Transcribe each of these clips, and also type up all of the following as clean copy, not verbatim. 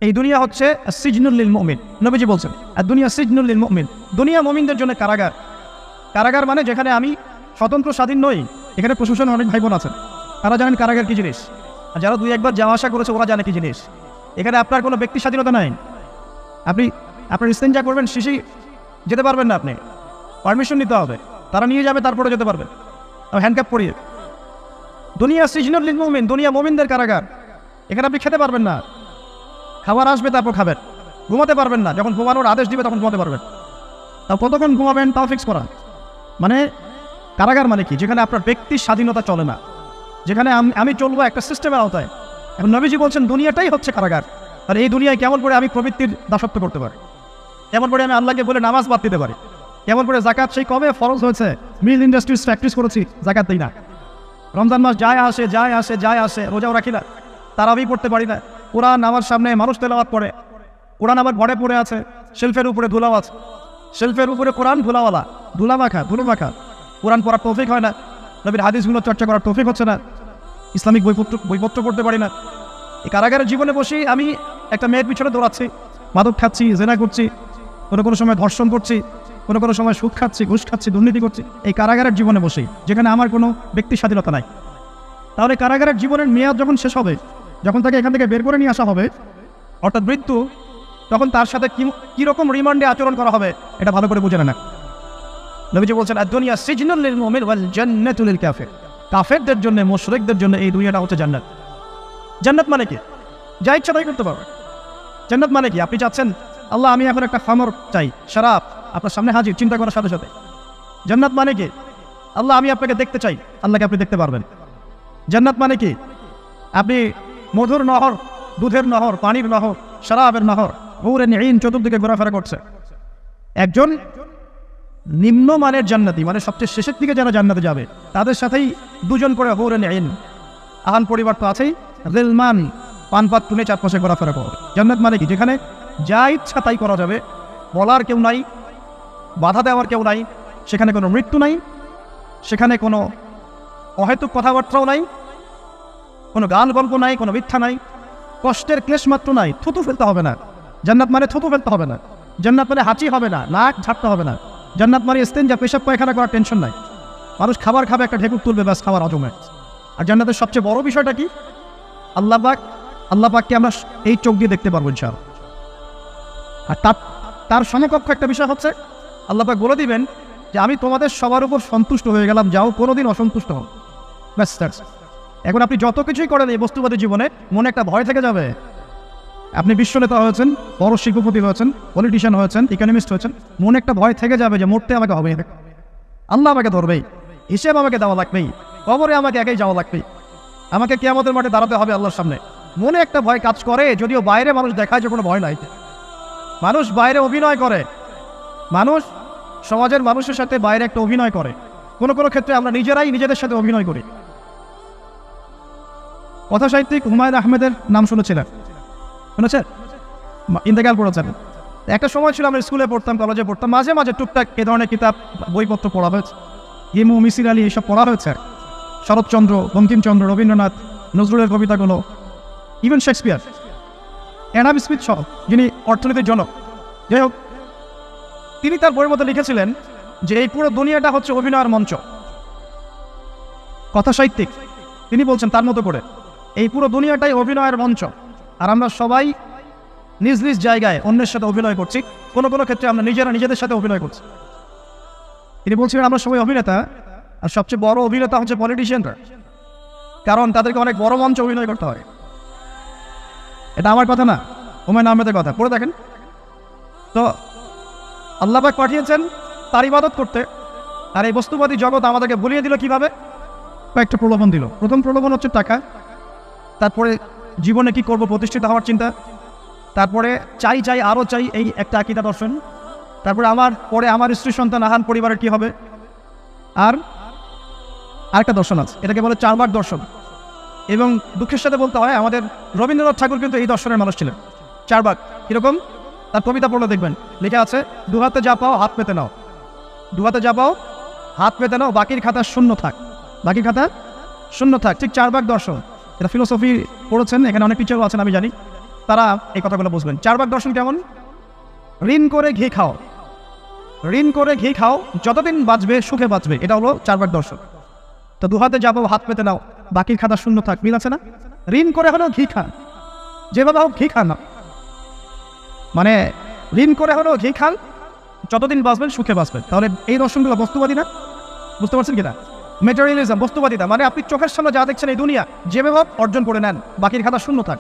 এই দুনিয়া হচ্ছে সিজনুল লিল মুমিন, নবীজি বলছেন আর দুনিয়া সিজনুল লিল মুমিন, দুনিয়া মুমিনদের জন্য কারাগার। কারাগার মানে যেখানে আমি স্বতন্ত্র স্বাধীন নই। এখানে প্রশাসন অনেক ভাই বোন আছেন, তারা জানেন কারাগার কি জিনিস, আর যারা দুই একবার যাওয়া আসা করেছে ওরা জানে কি জিনিস। এখানে আপনার কোনো ব্যক্তি স্বাধীনতা নাই। আপনি আপনার ইস্তেঞ্জা করবেন, শিশি যেতে পারবেন না, আপনি পারমিশন নিতে হবে, তারা নিয়ে যাবে, তারপরে যেতে পারবেন হ্যান্ডক্যাপ পরিয়ে। দুনিয়া সিজনুল লিল মুমিন, দুনিয়া মুমিনদের কারাগার। এখানে আপনি খেতে পারবেন না, খাবার আসবে তারপর খাবেন, ঘুমাতে পারবেন না, যখন ঘুমানোর আদেশ দিবে তখন ঘুমাতে পারবেন। তা কতক্ষণ ঘুমাবেন তাও ফিক্স করা। মানে কারাগার মানে কি? যেখানে আপনার ব্যক্তির স্বাধীনতা চলে না, যেখানে আমি চলবো একটা সিস্টেমের আওতায়। এখন নবীজি বলছেন দুনিয়াটাই হচ্ছে কারাগার। আর এই দুনিয়ায় কেমন করে আমি প্রবৃত্তির দাসত্ব করতে পারি, কেমন করে আমি আল্লাহকে বলে নামাজ বাদ দিতে পারি, কেমন করে জাকাত সেই কবে ফরজ হয়েছে, মিল ইন্ডাস্ট্রিজ প্র্যাকটিস করেছি, জাকাত দিই না। রমজান মাস যায় আসে, রোজাও রাখি না, তারাবি পড়তে পারি না। কোরআন আমার সামনে মানুষ তেলাওয়াত পড়ে, কোরআন আমার ঘরে পড়ে আছে, শেলফের উপরে ধুলাও আছে, শেলফের উপরে কোরআন ধুলাওয়ালা, ধুলো মাখা। কোরআন পড়ার তৌফিক হয় না, নবীর হাদিসগুলো চর্চা করার তৌফিক হচ্ছে না, ইসলামিক বইপত্র পড়তে পারি না। এই কারাগারের জীবনে বসেই আমি একটা মেয়ের পিছনে দৌড়াচ্ছি, মাদক খাচ্ছি, জেনা করছি, কোনো সময় ধর্ষণ করছি, কোনো সময় সুদ খাচ্ছি, ঘুষ খাচ্ছি, দুর্নীতি করছি, এই কারাগারের জীবনে বসেই, যেখানে আমার কোনো ব্যক্তির স্বাধীনতা নাই। তাহলে কারাগারের জীবনের মেয়াদ যখন শেষ হবে, যখন তাকে এখান থেকে বের করে নিয়ে আসা হবে, অর্থাৎ মৃত্যু, তখন তার সাথে কীরকম রিমান্ডে আচরণ করা হবে এটা ভালো করে বুঝে না। নবীজি বলছেন আদ-দুনিয়া সিজনুল লিল মুমিন ওয়াল জান্নাতু লিল কাফির। কাফেরদের জন্য, মুশরিকদের জন্য এই দুনিয়াটা হচ্ছে জান্নাত। জান্নাত মানে কি? যা ইচ্ছা তাই করতে পারবে। জান্নাত মানে কি? আপনি চাচ্ছেন আল্লাহ আমি এখন একটা খামর চাই, শরাব, আপনার সামনে হাজির, চিন্তা করার সাথে সাথে। জান্নাত মানে কি? আল্লাহ আমি আপনাকে দেখতে চাই, আল্লাহকে আপনি দেখতে পারবেন। জান্নাত মানে কি? আপনি মধুর নহর, দুধের নহর, পানির নহর, শরাবের নহর, হুরুন ঈন চতুর্দিকে ঘোরাফেরা করছে। একজন নিম্নমানের জান্নাতি, মানে সবচেয়ে শেষের দিকে যারা জান্নাতে যাবে, তাদের সাথেই দুজন করে হুরুন ঈন, আহান পরিবার তো আছেই, গিলমান, পানপাত টুনে চারপাশে ঘোরাফেরা করবে। জান্নাত মানে কি? যেখানে যা ইচ্ছা তাই করা যাবে, বলার কেউ নাই, বাধা দেওয়ার কেউ নাই, সেখানে কোনো মৃত্যু নাই, সেখানে কোনো অহেতুক কথাবার্তাও নাই, কোনো গান গল্প নাই, কোনো মিথ্যা নাই, কষ্টের ক্লেশ মাত্র নাই, থুতু ফেলতে হবে না। জান্নাত মানে থুতু ফেলতে হবে না, জান্নাত মানে হাঁচি হবে না, নাক ঝাড়তে হবে না, জান্নাত মানে ইস্তেঞ্জা, পেশাব পায়খানা করার টেনশন নাই। মানুষ খাবার খাবে, একটা ঢেকুর তুলবে, ব্যাস খাবার হজমে। আর জান্নাতের সবচেয়ে বড় বিষয়টা কি? আল্লাহ পাককে আমরা এই চোখ দিয়ে দেখতে পারবো ইনশাআল্লাহ। আর তার সমকক্ষ একটা বিষয় হচ্ছে আল্লাহ পাক বলে দিবেন যে আমি তোমাদের সবার উপর সন্তুষ্ট হয়ে গেলাম, যাও কোনোদিন অসন্তুষ্ট হও। ব্যাস। এখন আপনি যত কিছুই করেন এই বস্তুবাদী জীবনে, মনে একটা ভয় থেকে যাবে। আপনি বিশ্বনেতা হয়েছেন, বড় শিল্পপতি হয়েছেন, পলিটিশিয়ান হয়েছেন, ইকোনমিস্ট হয়েছেন, মনে একটা ভয় থেকে যাবে যে মরতে আমাকে হবে, আল্লাহ আমাকে ধরবেই, হিসেব আমাকে দেওয়া লাগবেই, কবরে আমাকে একাই যাওয়া লাগবেই, আমাকে কিয়ামতের মাঠে দাঁড়াতে হবে আল্লাহর সামনে। মনে একটা ভয় কাজ করে, যদিও বাইরে মানুষ দেখায় যে কোনো ভয় নাই। মানুষ বাইরে অভিনয় করে, মানুষ সমাজের মানুষের সাথে বাইরে একটা অভিনয় করে, কোনো ক্ষেত্রে আমরা নিজেরাই নিজেদের সাথে অভিনয় করি। কথা সাহিত্যিক হুমায়ুন আহমেদের নাম শুনেছেন? ইন্তেকাল করেছেন। একটা সময় ছিল আমরা স্কুলে পড়তাম, কলেজে পড়তাম, মাঝে মাঝে টুকটাক এ ধরনের কিতাব, বইপত্র পড়া হয়েছে। হিমু, মিসির আলী, এইসব পড়া হয়েছে। শরৎচন্দ্র, বঙ্কিমচন্দ্র, রবীন্দ্রনাথ, নজরুলের কবিতাগুলো, ইভেন শেক্সপিয়ার, অ্যাডাম স্মিথ সহ, যিনি অর্থনীতির জনক। যাই হোক, তিনি তার বইয়ের মধ্যে লিখেছিলেন যে এই পুরো দুনিয়াটা হচ্ছে অভিনয়ের মঞ্চ। কথা সাহিত্যিক, তিনি বলছেন তার মতো করে এই পুরো দুনিয়াটাই অভিনয়ের মঞ্চ, আর আমরা সবাই নিজ নিজ জায়গায় অন্যের সাথে অভিনয় করছি, কোনো ক্ষেত্রে আমরা নিজেরা নিজেদের সাথে অভিনয় করছি। তিনি বলছিলেন আমরা সবাই অভিনেতা, আর সবচেয়ে বড় অভিনেতা হচ্ছে পলিটিশিয়ানরা, কারণ তাদেরকে অনেক বড় মঞ্চে অভিনয় করতে হয়। এটা আমার কথা না, হুমায়ুন আহমেদের কথা, পড়ে দেখেন। তো আল্লাহ পাক পাঠিয়েছেন তার ইবাদত করতে, আর এই বস্তুবাদী জগৎ আমাদেরকে ভুলিয়ে দিল কিভাবে? কয়েকটা প্রলোভন দিল। প্রথম প্রলোভন হচ্ছে টাকা, তারপরে জীবনে কি করব, প্রতিষ্ঠিত হওয়ার চিন্তা, তারপরে চাই আরও চাই, এই একটা আকীদা দর্শন, তারপরে আমার স্ত্রী সন্তান আহান পরিবারের কি হবে, আর আরেকটা দর্শন আছে, এটাকে বলে চারবাক দর্শন। এবং দুঃখের সাথে বলতে হয় আমাদের রবীন্দ্রনাথ ঠাকুর কিন্তু এই দর্শনের মানুষ ছিলেন। চারবাক কীরকম? তার কবিতা পড়লে দেখবেন লেখা আছে, দু হাতে যা পাও হাত পেতে নাও, দু হাতে যা পাও হাত পেতে নাও, বাকির খাতা শূন্য থাক, বাকির খাতা শূন্য থাক। ঠিক চারবাক দর্শন। এটা ফিলোসফি পড়েছেন, এখানে অনেক টিচারও আছেন আমি জানি। তারা এই কথাগুলো বুঝবেন। 4 ভাগ দর্শন কেমন? ঋণ করে ঘি খাও, ঋণ করে ঘি খাও, যতদিন বাঁচবে সুখে বাঁচবে, এটা হলো 4 ভাগ দর্শন। তো দুহাতে যাবো, হাত পেতে নাও, বাকির খাতা শূন্য থাক, মিল আছে না? ঋণ করে হলেও ঘি খান, যেভাবে হোক ঘি খান না, মানে ঋণ করে হলেও ঘি খান, যতদিন বাঁচবেন সুখে বাঁচবেন। তাহলে এই দর্শনগুলো বস্তুবাদী না? বুঝতে পারছেন কিনা? মেটেরিয়ালিজম, বস্তুবাদিতা, মানে আপনি চোখের সামনে যা দেখছেন এই দুনিয়া, যেভাবে হোক অর্জন করে নেন, বাকির খাতা শূন্য থাক।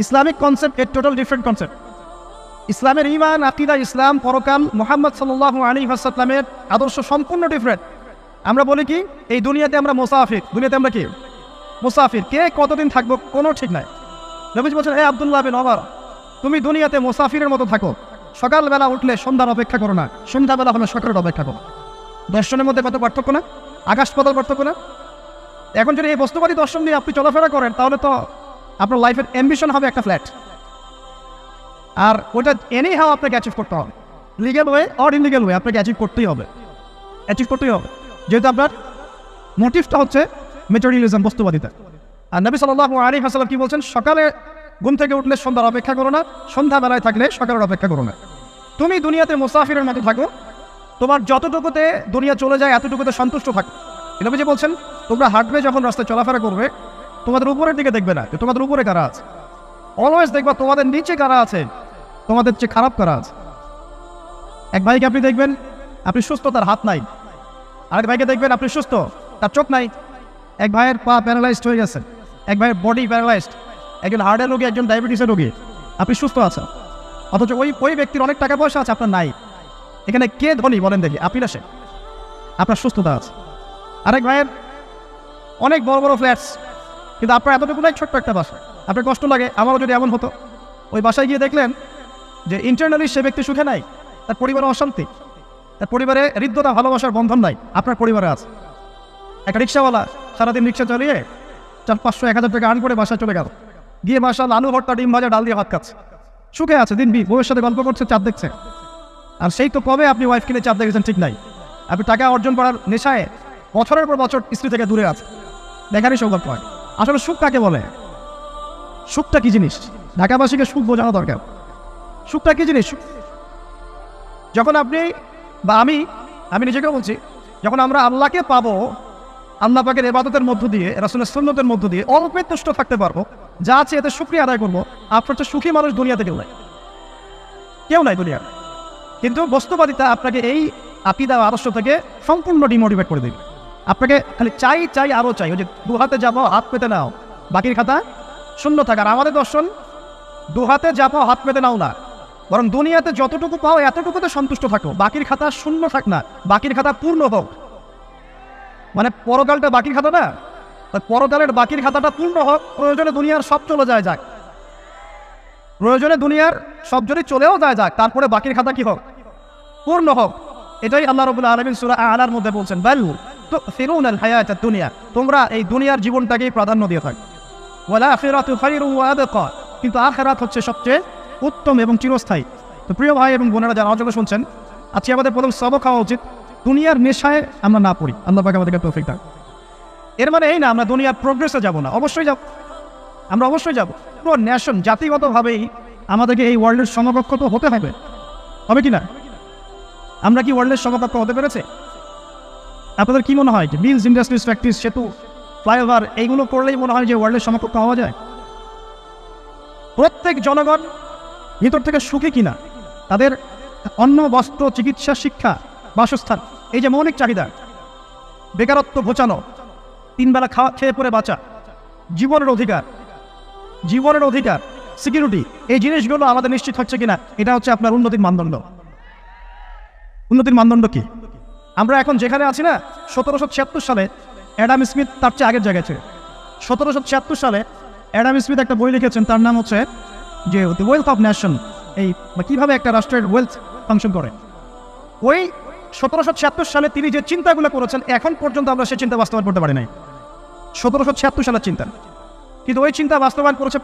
ইসলামিক কনসেপ্ট এর টোটাল ডিফারেন্ট কনসেপ্ট। ইসলামের ঈমান, আকীদা, ইসলাম, পরকাল, মুহাম্মদ সাল্লাল্লাহু আলাইহি ওয়াসাল্লামের আদর্শ সম্পূর্ণ ডিফারেন্ট। আমরা বলি কি, এই দুনিয়াতে আমরা মুসাফির, দুনিয়াতে আমরা কি মুসাফির, কে কতদিন থাকবো কোনো ঠিক নাই। নবীজি বলছেন, হে আব্দুল্লাহ বিন ওমর, তুমি দুনিয়াতে মুসাফিরের মতো থাকো, সকালবেলা উঠলে সন্ধ্যার অপেক্ষা করো না, সন্ধ্যাবেলা হলে সকালের অপেক্ষা করো। দর্শনের মধ্যে কত পার্থক্য না, আকাশ পাতাল পার্থক্য না? এখন যদি এই বস্তুবাদী দর্শন দিয়ে আপনি চলাফেরা করেন, তাহলে তো আপনার লাইফের অ্যাম্বিশন হবে একটা ফ্ল্যাট, আর ওটা এনি হাও আপনাকে অ্যাচিভ করতে হবে, legal way or illegal way আপনাকে অ্যাচিভ করতেই হবে, যেহেতু আপনার মোটিভটা হচ্ছে মেটেরিয়ালিজম, বস্তুবাদিতা। আর নবী সাল্লাল্লাহু আলাইহি ওয়াসাল্লাম কি বলছেন? সকালে ঘুম থেকে উঠলে সন্ধ্যার অপেক্ষা করো না, সন্ধ্যাবেলায় থাকলে সকালের অপেক্ষা করো না। তুমি দুনিয়াতে মুসাফিরের মতো থাকো, তোমার যতটুকুতে দুনিয়া চলে যায় এতটুকুতে সন্তুষ্ট থাকো। নবীজি বলছেন, তোমরা হাঁটবে যখন রাস্তায় চলাফেরা করবে, তোমাদের উপরের দিকে দেখবে না তোমাদের উপরে কারা আছে, অলওয়েজ দেখবা তোমাদের নিচে কারা আছে, তোমাদের চেয়ে খারাপ কারা আছে। এক ভাইকে আপনি দেখবেন আপনি সুস্থ, তার হাত নাই। আরেক ভাইকে দেখবেন আপনি সুস্থ, তার চোখ নাই। এক ভাইয়ের পা প্যারালাইজড হয়ে গেছে, এক ভাইয়ের বডি প্যারালাইজড, একজন হার্টের রোগী, একজন ডায়াবেটিসের রোগী, আপনি সুস্থ আছেন, অথচ ওই ব্যক্তির অনেক টাকা পয়সা আছে, আপনার নাই। এখানে কে ধনী বলেন দেখি, আপনি না সে? আপনার সুস্থতা আছে। আরেক ভাইয়ের অনেক বড় বড় ফ্ল্যাটস, কিন্তু আপনার এতটুকু নাই, ছোট্ট একটা বাসা। আপনার কষ্ট লাগে, আমারও যদি এমন হতো। ওই বাসায় গিয়ে দেখলেন যে ইন্টারনালি সে ব্যক্তি সুখে নাই, তার পরিবারে অশান্তি, তার পরিবারে হৃদ্যতা, ভালোবাসার বন্ধন নাই, আপনার পরিবারে আছে। একটা রিক্সাওয়ালা সারাদিন রিক্সা চালিয়ে 400-500-1000 টাকা আর্ন করে বাসায় চলে গেল, গিয়ে মাশাআল্লাহ আলু ভর্তা, ডিম ভাজা, ডাল দিয়ে ভাত খাচ্ছে, সুখে আছে, দিন বউয়ের সাথে গল্প করছে, চাঁদ দেখছে। আর সেই তো কবে আপনি ওয়াইফ কিনে চাঁদ দেখেছেন ঠিক নাই, আপনি টাকা অর্জন করার নেশায় বছরের পর বছর স্ত্রী থেকে দূরে আছে, দেখারই সৌভাগ্য হয়। আসলে সুখ কাকে বলে? সুখটা কি জিনিস? ঢাকাবাসীকে সুখ বোঝানো দরকার। সুখটা কি জিনিস? যখন আপনি বা আমি নিজেকেও বলছি, যখন আমরা আল্লাহকে পাবো, আল্লাহ পাকের ইবাদতের মধ্য দিয়ে, রাসূলের সুন্নতের মধ্য দিয়ে অল্পে তুষ্ট থাকতে পারবো, যা আছে এতে শুকরিয়া আদায় করবো, আপনার তো সুখী মানুষ দুনিয়াতে কেউ নাই দুনিয়া। কিন্তু বস্তুবাদিতা আপনাকে এই আকীদা আদর্শ থেকে সম্পূর্ণ ডিমোটিভেট করে দেবে। আপনাকে খালি চাই আরও চাই, ওই যে দু হাতে যাবো হাত পেতে নাও, বাকির খাতা শূন্য থাকার। আমাদের দর্শন দু হাতে যাবো হাত পেতে নাও না, বরং দুনিয়াতে যতটুকু পাও এতটুকুতে সন্তুষ্ট থাকো, বাকির খাতা শূন্য থাক না, বাকির খাতা পূর্ণ হোক। মানে পরকালটা বাকির খাতা না, পরকালের বাকির খাতাটা পূর্ণ হোক। প্রয়োজনে দুনিয়ার সব চলে যাক, প্রয়োজনে দুনিয়ার সব যদি চলেও যাক, তারপরে বাকির খাতা কি হোক? পূর্ণ হোক। এটাই আল্লাহ রাব্বুল আলামিন সূরা আ'লার মধ্যে বলছেন, বাল তু'থিরুনাল হায়াতাদ দুনিয়া, তোমরা এই দুনিয়ার জীবনটাকেই প্রাধান্য দিয়ে থাকো, ওয়াল আখিরাতু খায়রুন ওয়া আবকা, কিন্তু আখিরাত হচ্ছে সবচেয়ে উত্তম এবং চিরস্থায়ী। তো প্রিয় ভাই এবং বোনেরা যারা আলোচনা শুনছেন, আজকে আমাদের প্রথম সবক খাওয়া উচিত দুনিয়ার নেশায় আমরা না পড়ি। আল্লাহ পাক আমাদেরকে তৌফিক দান। এর মানে এই না আমরা দুনিয়ার প্রোগ্রেসে যাব না, অবশ্যই যাব, আমরা অবশ্যই যাব। পুরো ন্যাশন জাতিগতভাবেই আমাদেরকে এই ওয়ার্ল্ডের সমকক্ষ তো হতে হবে কি না? আমরা কি ওয়ার্ল্ডের সমকক্ষ হতে পেরেছে? আপনাদের কি মনে হয় যে মিলস, ইন্ডাস্ট্রিজ, ফ্যাক্টরিজ, সেতু, ফ্লাইওভার এইগুলো করলেই মনে হয় যে ওয়ার্ল্ডের সমকক্ষ হওয়া যায়? প্রত্যেক জনগণ ভিতর থেকে সুখী কিনা, তাদের অন্ন, বস্ত্র, চিকিৎসা, শিক্ষা, বাসস্থান, এই যে মৌলিক চাহিদা, বেকারত্ব ঘোচানো, 3 বেলা খেয়ে পরে বাঁচা, জীবনের অধিকার, সিকিউরিটি, এই জিনিসগুলো আমাদের নিশ্চিত হচ্ছে কিনা, এটা হচ্ছে আপনার উন্নতির মানদণ্ড। উন্নতির মানদণ্ড কি? আমরা এখন যেখানে আছি না, 1776 সালে অ্যাডাম স্মিথ তার চেয়ে আগের জায়গায় ছিল। 1776 সালে অ্যাডাম স্মিথ একটা বই লিখেছেন, তার নাম হচ্ছে যে দ্য ওয়েলথ অফ নেশন, এই কিভাবে একটা রাষ্ট্রের ওয়েলথ ফাংশন করে। ওই 1776 সালে তিনি যে চিন্তাগুলো করেছেন, এখন পর্যন্ত আমরা সে চিন্তা বাস্তবায়ন করতে পারি নাই। 1776 সালের চিন্তা, কিন্তু ওই চিন্তা বাস্তবায়ন করেছে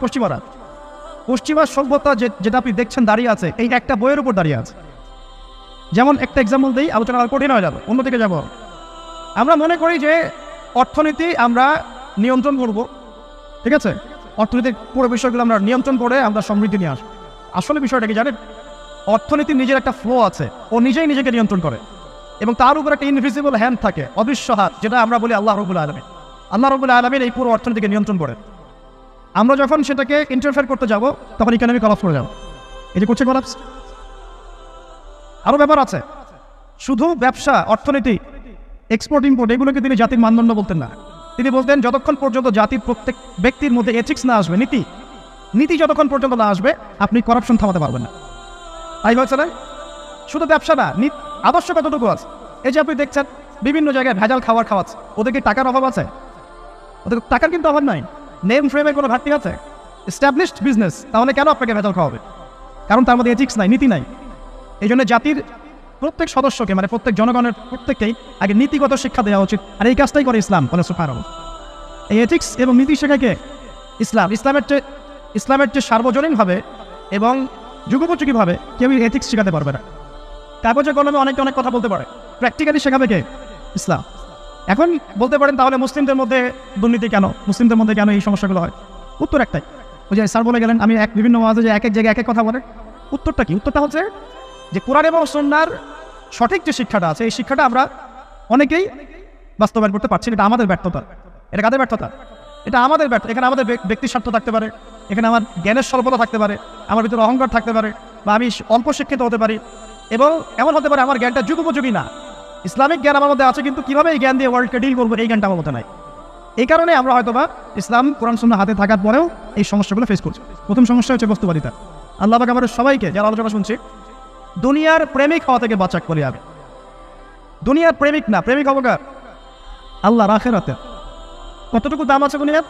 পশ্চিমা সভ্যতা, যেটা আপনি দেখছেন দাঁড়িয়ে আছে, এই একটা বইয়ের উপর দাঁড়িয়ে আছে। যেমন একটা এক্সাম্পল দিই, আলোচনা কঠিন হয়ে যাবে, অন্যদিকে যাব। আমরা মনে করি যে অর্থনীতি আমরা নিয়ন্ত্রণ করব, ঠিক আছে, অর্থনীতির পুরো বিষয়গুলো আমরা নিয়ন্ত্রণ করে আমরা সমৃদ্ধি নিয়ে আসবো। আসলে বিষয়টা কি জানেন, অর্থনীতির নিজের একটা ফ্লো আছে, ও নিজেই নিজেকে নিয়ন্ত্রণ করে এবং তার উপর একটা ইনভিজিবল হ্যান্ড থাকে, অদৃশ্য হাত, যেটা আমরা বলি আল্লাহ রাব্বুল আলামিন। আল্লাহ রাব্বুল আলামিন এই পুরো অর্থনীতিকে নিয়ন্ত্রণ করে। আমরা যখন সেটাকে ইন্টারফেয়ার করতে যাব তখন ইকোনমি কলাপস করে যাবো। এই যে করছে কলাপস, আরও ব্যাপার আছে। শুধু ব্যবসা, অর্থনীতি, এক্সপোর্ট ইম্পোর্ট এগুলোকে তিনি জাতির মানদণ্ড বলতেন না। তিনি বলতেন যতক্ষণ পর্যন্ত জাতির প্রত্যেক ব্যক্তির মধ্যে এথিক্স না আসবে, নীতি যতক্ষণ পর্যন্ত না আসবে আপনি করাপশন থামাতে পারবেন না। তাই হয়েছে না? শুধু ব্যবসা না, আদর্শ কতটুকু আছে। এই যে আপনি দেখছেন বিভিন্ন জায়গায় ভেজাল খাবার খাওয়াচ্ছে, ওদের কি টাকার অভাব আছে? ওদের টাকার কিন্তু অভাব নাই। নেম ফ্রেমের কোনো ঘাটতি আছে? এস্টাবলিশড বিজনেস, তাহলে কেন আপনাকে ভেজাল খাওয়াবে? কারণ তার মধ্যে এথিক্স নাই, নীতি নাই। এই জন্য জাতির প্রত্যেক সদস্যকে, মানে প্রত্যেক জনগণের প্রত্যেককেই আগে নীতিগত শিক্ষা দেওয়া উচিত। আর এই কাজটাই করে ইসলাম। বলে সুবহানাল্লাহ। এই এথিক্স এবং নীতি শেখায় কে? ইসলাম। ইসলামের চেয়ে সার্বজনীনভাবে এবং যুগোপযোগীভাবে কেউ এথিক্স শেখাতে পারবে না। কাগজে কলমে অনেক কথা বলতে পারে, প্র্যাকটিক্যালি শেখাবে কে? ইসলাম। এখন বলতে পারেন তাহলে মুসলিমদের মধ্যে দুর্নীতি কেন, মুসলিমদের মধ্যে কেন এই সমস্যাগুলো হয়? উত্তর একটাই। ওই যে স্যার বলে গেলেন, আমি বিভিন্ন ওয়াজে যে এক এক জায়গায় এক এক কথা বলে, উত্তরটা কি? উত্তরটা হচ্ছে যে কোরআন এবং সুন্নাহর সঠিক যে শিক্ষাটা আছে, এই শিক্ষাটা আমরা অনেকেই বাস্তবায়ন করতে পারছি না। এটা আমাদের ব্যর্থতা। এটা কাদের ব্যর্থতা? এটা আমাদের ব্যর্থতা। এখানে আমাদের ব্যক্তির স্বার্থ থাকতে পারে, এখানে আমার জ্ঞানের স্বল্পতা থাকতে পারে, আমার ভিতরে অহংকার থাকতে পারে, বা আমি অল্প শিক্ষিত হতে পারি, এবং এমন হতে পারে আমার জ্ঞানটা যুগোপযোগী না। ইসলামিক জ্ঞান আমার মধ্যে আছে, কিন্তু কীভাবে এই জ্ঞান দিয়ে ওয়ার্ল্ডকে ডিল করবো এই জ্ঞানটা আমার মধ্যে নাই। এই কারণে আমরা হয়তোবা ইসলাম, কোরআন সুন্নাহ হাতে থাকার পরেও এই সমস্যাগুলো ফেস করছি। প্রথম সমস্যা হচ্ছে বস্তুবাদিতা। আল্লাহ পাক আমাদের সবাইকে, যারা আলোচনা শুনছি, দুনিয়ার প্রেমিক হওয়া থেকে বাঁচা করি। আমি দুনিয়ার প্রেমিক না, প্রেমিক হবো কার? আল্লাহর আখিরাতে। কতটুকু দাম আছে দুনিয়ার?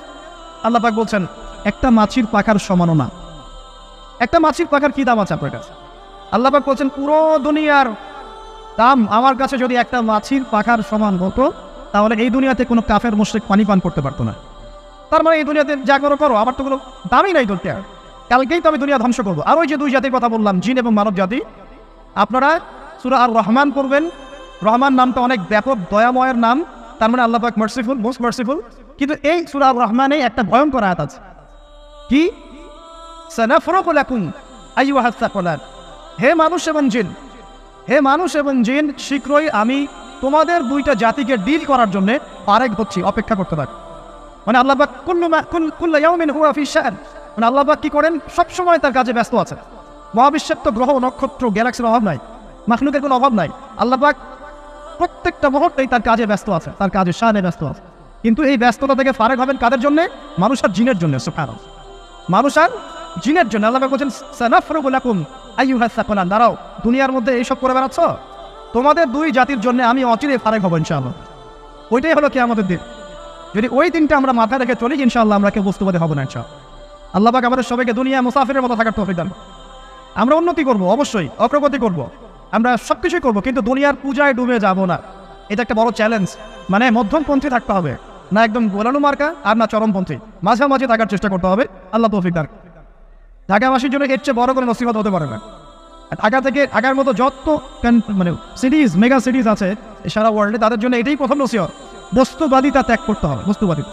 আল্লাহ পাক বলছেন একটা মাছির পাখার সমানও না। একটা মাছির পাখার কি দাম আছে আপনার কাছে? আল্লাহ পাক বলছেন পুরো দুনিয়ার দাম আমার কাছে যদি একটা মাছির পাখার সমান হতো, তাহলে এই দুনিয়াতে কোনো কাফের মুশরিক পানি পান করতে পারতো না। তার মানে এই দুনিয়াতে যা করো আমার তো কোনো দামই নাই দুনিয়া। কালকেই তো আমি দুনিয়া ধ্বংস করবো। আর ওই যে দুই জাতির কথা বললাম, জিন এবং মানব জাতি, আপনারা সূরা আর রহমান পড়বেন। রহমান নামটা অনেক ব্যাপক, দয়াময়ের নাম। তার মানে আল্লাহ পাক মার্সিফুল, মোস্ট মার্সিফুল। কিন্তু এই সূরা আর রহমানে একটা ভয়ঙ্কর আয়াত আছে, কি? সানাফরুকু লাকুম আইয়ুহাস সাকলান। হে মানুষ এবং জিন, শীঘ্রই আমি তোমাদের দুইটা জাতিকে ডিল করার জন্য পারেক হচ্ছি, অপেক্ষা করতে থাক। মানে আল্লাহ পাক কুল্লু ইয়াউমিন হুয়া ফি শান। মানে আল্লাহ পাক কি করেন? সবসময় তার কাজে ব্যস্ত আছে। মহাবিশ্বের তো গ্রহ, নক্ষত্র, গ্যালাক্সির অভাব নাই, মাখলুকের কোনো অভাব নাই। আল্লাহ পাক প্রত্যেকটা মুহূর্তেই তার কাজে ব্যস্ত আছে, তার কাজে শানে ব্যস্ত আছে। কিন্তু এই ব্যস্ততা থেকে ফারেক হবেন কাদের জন্য? মানুষ আর জিনের জন্য। সুবহানাল্লাহ। মানুষ আর জিনের জন্য। আল্লাহ পাক বলেন সানাফরুকু লাকুম আইয়ুহাস সাকলান। দাঁড়াও, দুনিয়ার মধ্যে এইসব করে বেড়াচ্ছ, তোমাদের দুই জাতির জন্য আমি অচিরে ফারেক হব ইনশাআল্লাহ। ওইটাই হলো কিয়ামতের দিন। যদি ওই দিনটা আমরা মাথায় রেখে চলি, ইনশাআল্লাহ আমরা কেউ বস্তুবাদী হব না ইনশাআল্লাহ। আল্লাহ পাক আমাদের সবাইকে দুনিয়া মুসাফিরের মতো থাকার তৌফিক দান। আমরা উন্নতি করব, অবশ্যই অগ্রগতি করব, আমরা সবকিছুই করব, কিন্তু দুনিয়ার পূজায় ডুবে যাব না। এটা একটা বড় চ্যালেঞ্জ। মানে মধ্যমপন্থী থাকতে হবে, না একদম গোলালু মার্কা আর না চরমপন্থী, মাঝামাঝি থাকার চেষ্টা করতে হবে। আল্লাহ তৌফিক দান। ঢাকাবাসীর জন্য এর চেয়ে বড় কোনো নসিহত হতে পারে না। ঢাকার মতো যত মানে সিটিজ, মেগা সিটিজ আছে সারা ওয়ার্ল্ডে, তাদের জন্য এটাই প্রথম নসিহত, বস্তুবাদিতা ত্যাগ করতে হবে। বস্তুবাদিতা